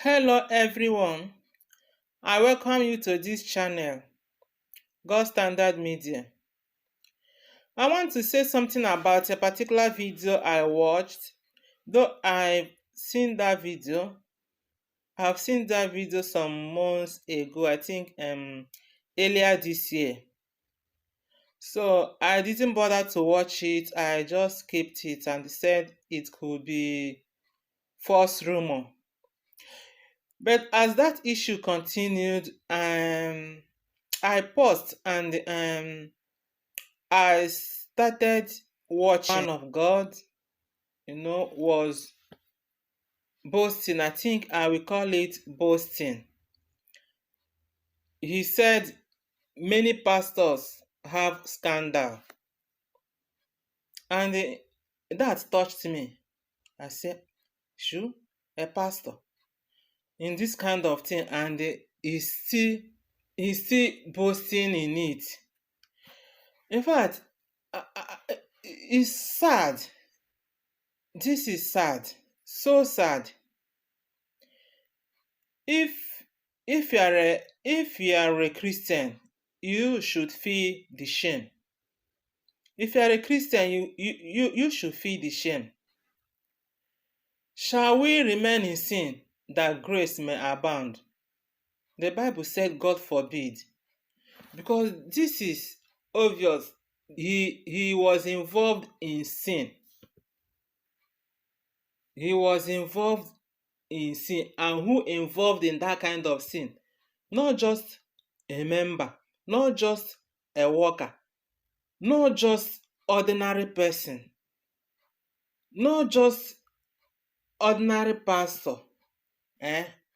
Hello everyone, I welcome you to this channel, God Standard Media. I want to say something about a particular video I watched. Though I've seen that video some months ago, I think earlier this year. So I didn't bother to watch it, I just skipped it and said it could be false rumor. But as that issue continued, I paused and I started watching. Man of God, was boasting. I think I will call it boasting. He said many pastors have scandal, and that touched me. I said, "Sure, a pastor in this kind of thing, and he's still boasting in it." In fact, it's sad. This is sad, so sad. If you are a Christian, you should feel the shame. If you are a Christian, you should feel the shame. Shall we remain in sin that grace may abound? The Bible said, God forbid, because this is obvious. He was involved in sin. He was involved in sin, and who involved in that kind of sin? Not just a member, not just a worker, not just ordinary person, not just ordinary pastor.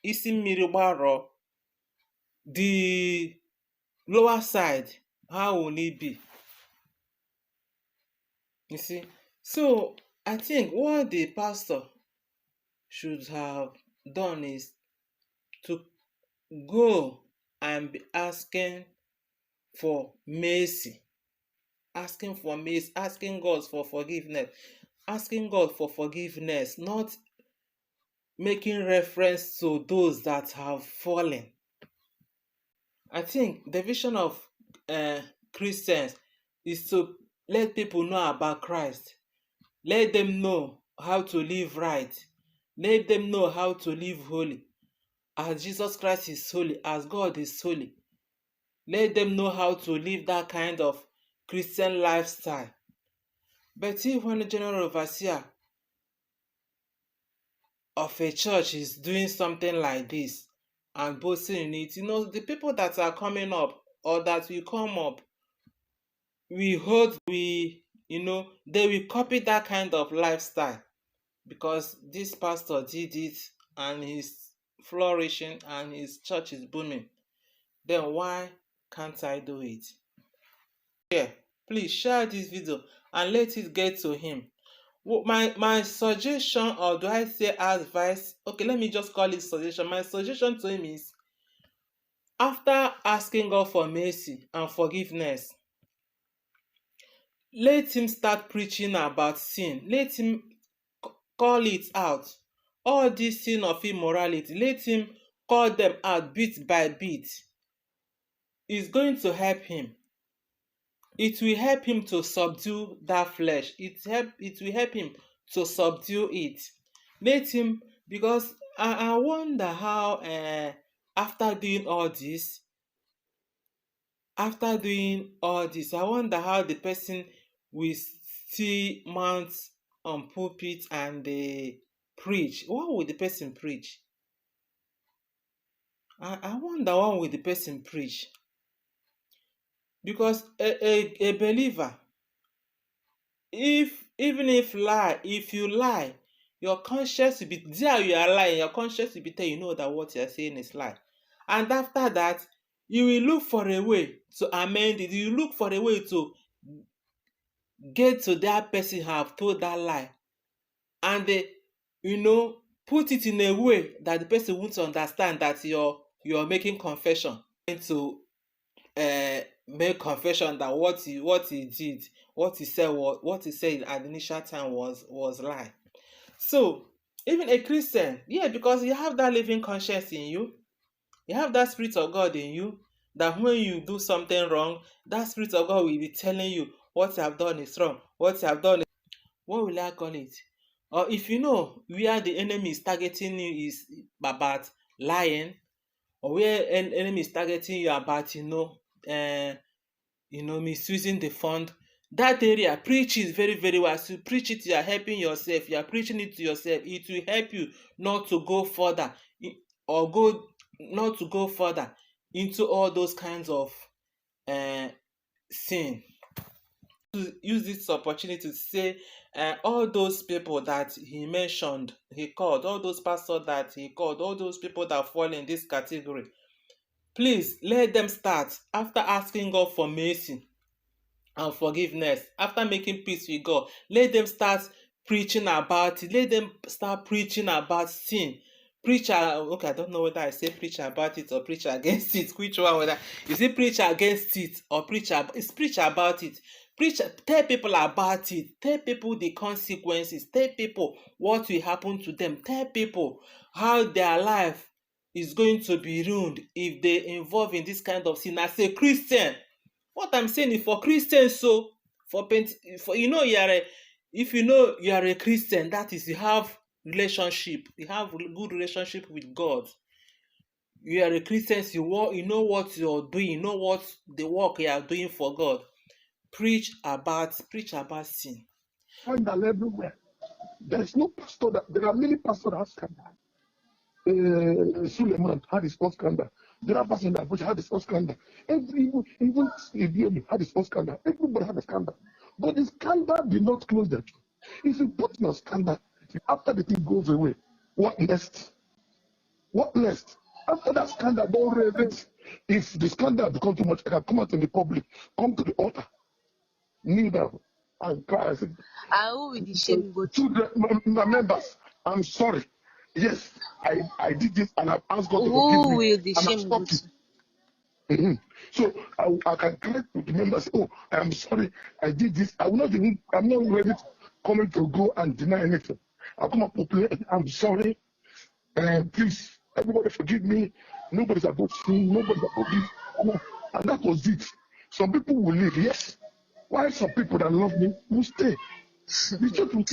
Isi mmiri gbaro, the lower side, how will it be? You see, so I think what the pastor should have done is to go and be asking for mercy, asking God for forgiveness, not making reference to those that have fallen. I think the vision of Christians is to let people know about Christ, let them know how to live right, let them know how to live holy, as Jesus Christ is holy, as God is holy. Let them know how to live that kind of Christian lifestyle. But if when a general overseer of a church is doing something like this and boasting in it, the people that are coming up or that will come up, they will copy that kind of lifestyle, because this pastor did it and he's flourishing and his church is booming. Then why can't I do it? Yeah, please share this video and let it get to him. My suggestion, or do I say advice? Okay, let me just call it suggestion. My suggestion to him is, after asking God for mercy and forgiveness, let him start preaching about sin. Let him call it out. All this sin of immorality, let him call them out bit by bit. It's going to help him. It will help him to subdue that flesh. It will help him to subdue it. Let him, because I wonder how after doing all this, I wonder how the person will still mount on pulpit and preach. What will the person preach? I wonder what will the person preach. Because a believer, if you lie, your conscience will be there. You are lying, your conscience will be telling you that what you are saying is lie. And after that, you will look for a way to amend it. You look for a way to get to that person who have told that lie, and put it in a way that the person won't understand that you're making confession, to make confession that what he did, what he said at the initial time was lie. So Even a Christian, yeah, because you have that living conscience in you. You have that Spirit of God in you, that when you do something wrong, that Spirit of God will be telling you what you have done is wrong, what you have done is, what will I call it? Or if you know where the enemy is targeting you is about lying, or where an enemy is targeting you about, misusing the fund, that area, preach it very, very well. As you preach it, you are helping yourself, you are preaching it to yourself. It will help you not to go further, or go not to go further into all those kinds of sin. To use this opportunity to say, all those people that he mentioned, he called, all those pastors that he called, all those people that fall in this category, please let them start after asking God for mercy and forgiveness, after making peace with God. Let them start preaching about it. Let them start preaching about sin. Okay, I don't know whether I say preach about it or preach against it. Which one? Whether is it preach against it or it's preach about it. Tell people about it. Tell people the consequences. Tell people what will happen to them. Tell people how their life is going to be ruined if they involve in this kind of sin. As a Christian, what I'm saying is for Christians, so for if you know you are a Christian, that is, you have good relationship with God. You are a Christian, you know what you're doing, you know what the work you are doing for God. Preach about sin. Scandal everywhere. There's no pastor there are many pastors that have scandal. Suleiman had his own scandal. The other person that had his own scandal. Even Steve had his own scandal. Everybody had a scandal. But the scandal did not close the church. If you put in a scandal, after the thing goes away, what next? What next? After that scandal, don't raise it. If the scandal becomes too much, I can come out in the public, come to the altar, kneel down, and cry. Who will the shame go to? Children, my members, I'm sorry. Yes, I did this and I've asked God to forgive Who me. will the And I've shame go stopped to? it. So I can cry to the members, oh, I'm sorry, I did this. I'm not ready to come to go and deny anything. I'll come up to play, I'm sorry. And please, everybody forgive me. Nobody's above sin, nobody's above this. And that was it. Some people will leave, yes. Why some people that love me will stay? The church will